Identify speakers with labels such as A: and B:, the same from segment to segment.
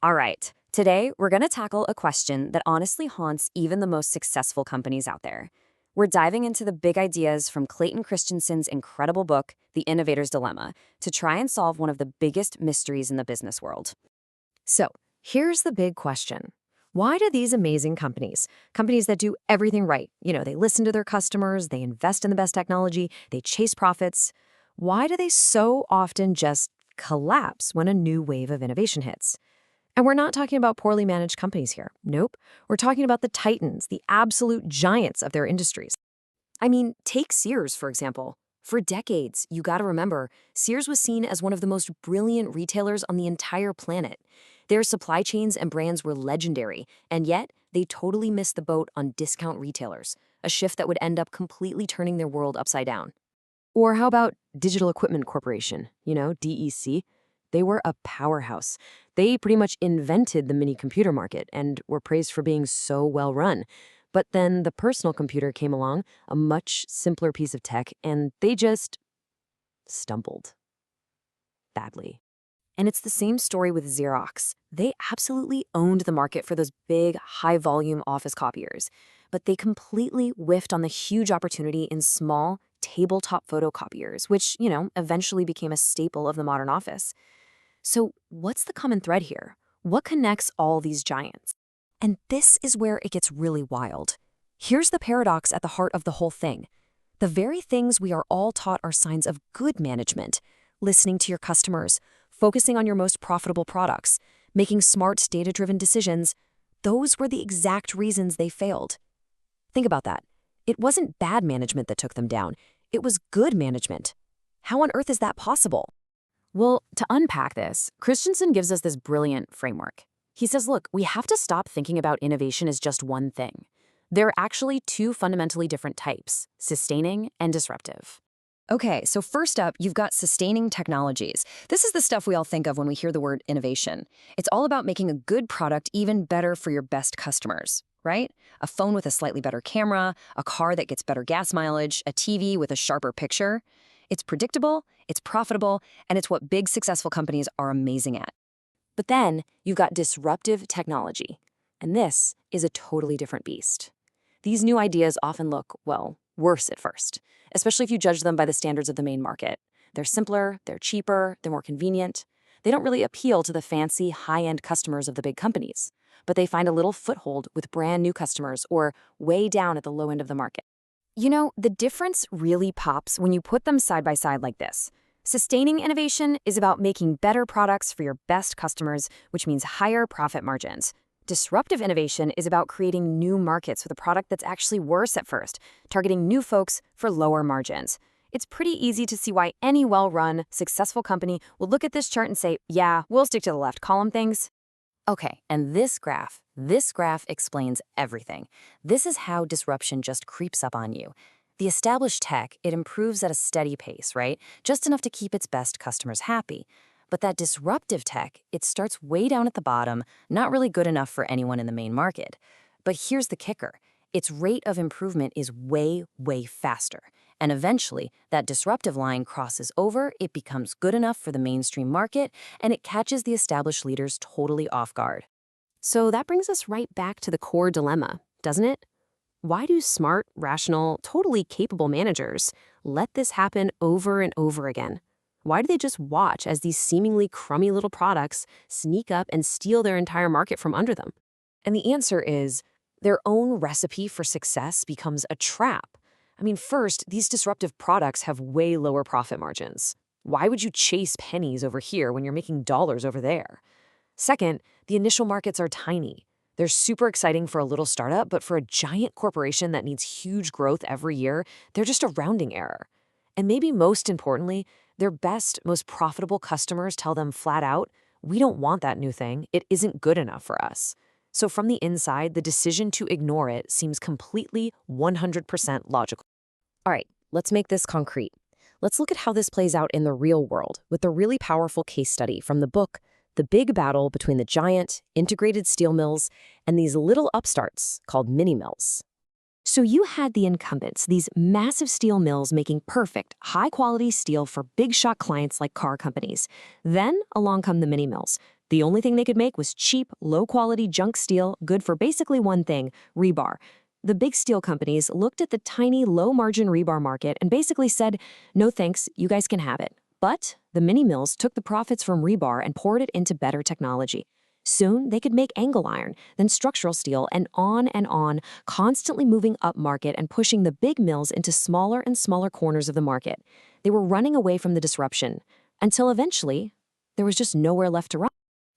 A: All right, today we're going to tackle a question that honestly haunts even the most successful companies out there. We're diving into the big ideas from Clayton Christensen's incredible book, The Innovator's Dilemma, to try and solve one of the biggest mysteries in the business world.
B: So, here's the big question. Why do these amazing companies that do everything right, they listen to their customers, they invest in the best technology, they chase profits, why do they so often just collapse when a new wave of innovation hits? And we're not talking about poorly managed companies here. Nope. We're talking about the titans, the absolute giants of their industries.
A: I mean, take Sears, for example. For decades, you gotta remember, Sears was seen as one of the most brilliant retailers on the entire planet. Their supply chains and brands were legendary, and yet they totally missed the boat on discount retailers, a shift that would end up completely turning their world upside down.
B: Or how about Digital Equipment Corporation, DEC? They were a powerhouse. They pretty much invented the mini computer market and were praised for being so well run. But then the personal computer came along, a much simpler piece of tech, and they just stumbled badly.
A: And it's the same story with Xerox. They absolutely owned the market for those big, high-volume office copiers, but they completely whiffed on the huge opportunity in small, tabletop photocopiers, which, eventually became a staple of the modern office. So what's the common thread here? What connects all these giants? And this is where it gets really wild. Here's the paradox at the heart of the whole thing. The very things we are all taught are signs of good management: listening to your customers, focusing on your most profitable products, making smart, data-driven decisions, those were the exact reasons they failed. Think about that. It wasn't bad management that took them down. It was good management. How on earth is that possible?
C: Well, to unpack this, Christensen gives us this brilliant framework. He says, look, we have to stop thinking about innovation as just one thing. There are actually two fundamentally different types: sustaining and disruptive.
A: Okay, so first up, you've got sustaining technologies. This is the stuff we all think of when we hear the word innovation. It's all about making a good product even better for your best customers, right? A phone with a slightly better camera, a car that gets better gas mileage, a TV with a sharper picture. It's predictable, it's profitable, and it's what big successful companies are amazing at. But then you've got disruptive technology, and this is a totally different beast. These new ideas often look, well, worse at first, especially if you judge them by the standards of the main market. They're simpler, they're cheaper, they're more convenient. They don't really appeal to the fancy, high-end customers of the big companies, but they find a little foothold with brand new customers or way down at the low end of the market. The difference really pops when you put them side by side like this. Sustaining innovation is about making better products for your best customers, which means higher profit margins. Disruptive innovation is about creating new markets with a product that's actually worse at first, targeting new folks for lower margins. It's pretty easy to see why any well-run, successful company will look at this chart and say, yeah, we'll stick to the left column things. Okay, and this graph explains everything. This is how disruption just creeps up on you. The established tech, it improves at a steady pace, right? Just enough to keep its best customers happy. But that disruptive tech, it starts way down at the bottom, not really good enough for anyone in the main market. But here's the kicker. Its rate of improvement is way, way faster. And eventually, that disruptive line crosses over, it becomes good enough for the mainstream market, and it catches the established leaders totally off guard. So that brings us right back to the core dilemma, doesn't it? Why do smart, rational, totally capable managers let this happen over and over again? Why do they just watch as these seemingly crummy little products sneak up and steal their entire market from under them? And the answer is their own recipe for success becomes a trap. I mean, first, these disruptive products have way lower profit margins. Why would you chase pennies over here when you're making dollars over there? Second, the initial markets are tiny. They're super exciting for a little startup, but for a giant corporation that needs huge growth every year, they're just a rounding error. And maybe most importantly, their best, most profitable customers tell them flat out, we don't want that new thing. It isn't good enough for us. So from the inside, the decision to ignore it seems completely 100% logical. All right, let's make this concrete. Let's look at how this plays out in the real world with a really powerful case study from the book, The Big Battle Between the Giant Integrated Steel Mills and These Little Upstarts Called Mini Mills. So you had the incumbents, these massive steel mills making perfect, high-quality steel for big-shot clients like car companies. Then along come the mini mills,
B: The only thing they could make was cheap, low-quality junk steel, good for basically one thing: rebar. The big steel companies looked at the tiny, low-margin rebar market and basically said, no thanks, you guys can have it. But the mini-mills took the profits from rebar and poured it into better technology. Soon, they could make angle iron, then structural steel, and on, constantly moving up market and pushing the big mills into smaller and smaller corners of the market. They were running away from the disruption, until eventually, there was just nowhere left to run.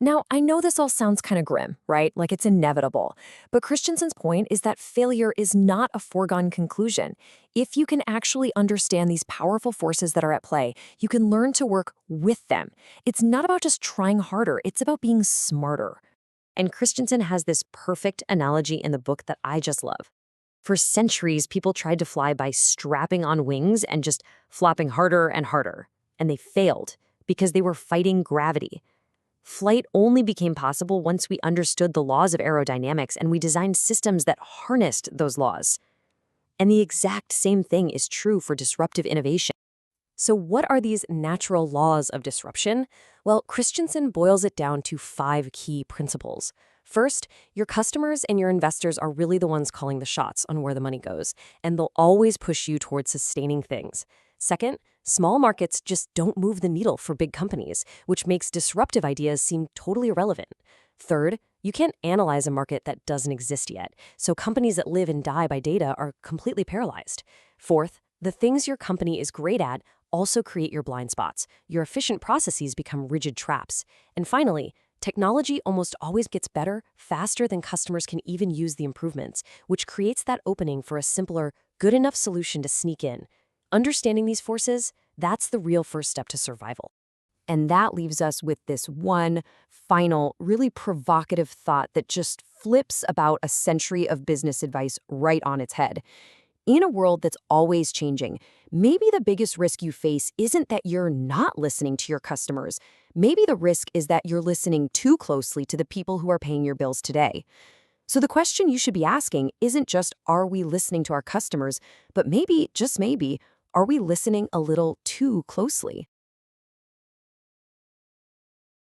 A: Now, I know this all sounds kind of grim, right? Like it's inevitable. But Christensen's point is that failure is not a foregone conclusion. If you can actually understand these powerful forces that are at play, you can learn to work with them. It's not about just trying harder, it's about being smarter.
B: And Christensen has this perfect analogy in the book that I just love. For centuries, people tried to fly by strapping on wings and just flopping harder and harder. And they failed because they were fighting gravity. Flight only became possible once we understood the laws of aerodynamics and we designed systems that harnessed those laws. And the exact same thing is true for disruptive innovation.
C: So what are these natural laws of disruption? Well, Christensen boils it down to 5 key principles. First, your customers and your investors are really the ones calling the shots on where the money goes, and they'll always push you towards sustaining things. Second, small markets just don't move the needle for big companies, which makes disruptive ideas seem totally irrelevant. Third, you can't analyze a market that doesn't exist yet, so companies that live and die by data are completely paralyzed. Fourth, the things your company is great at also create your blind spots. Your efficient processes become rigid traps. And finally, technology almost always gets better, faster than customers can even use the improvements, which creates that opening for a simpler, good enough solution to sneak in. Understanding these forces, that's the real first step to survival.
B: And that leaves us with this one final, really provocative thought that just flips about a century of business advice right on its head. In a world that's always changing, maybe the biggest risk you face isn't that you're not listening to your customers. Maybe the risk is that you're listening too closely to the people who are paying your bills today. So the question you should be asking isn't just, are we listening to our customers, but maybe, just maybe, are we listening a little too closely?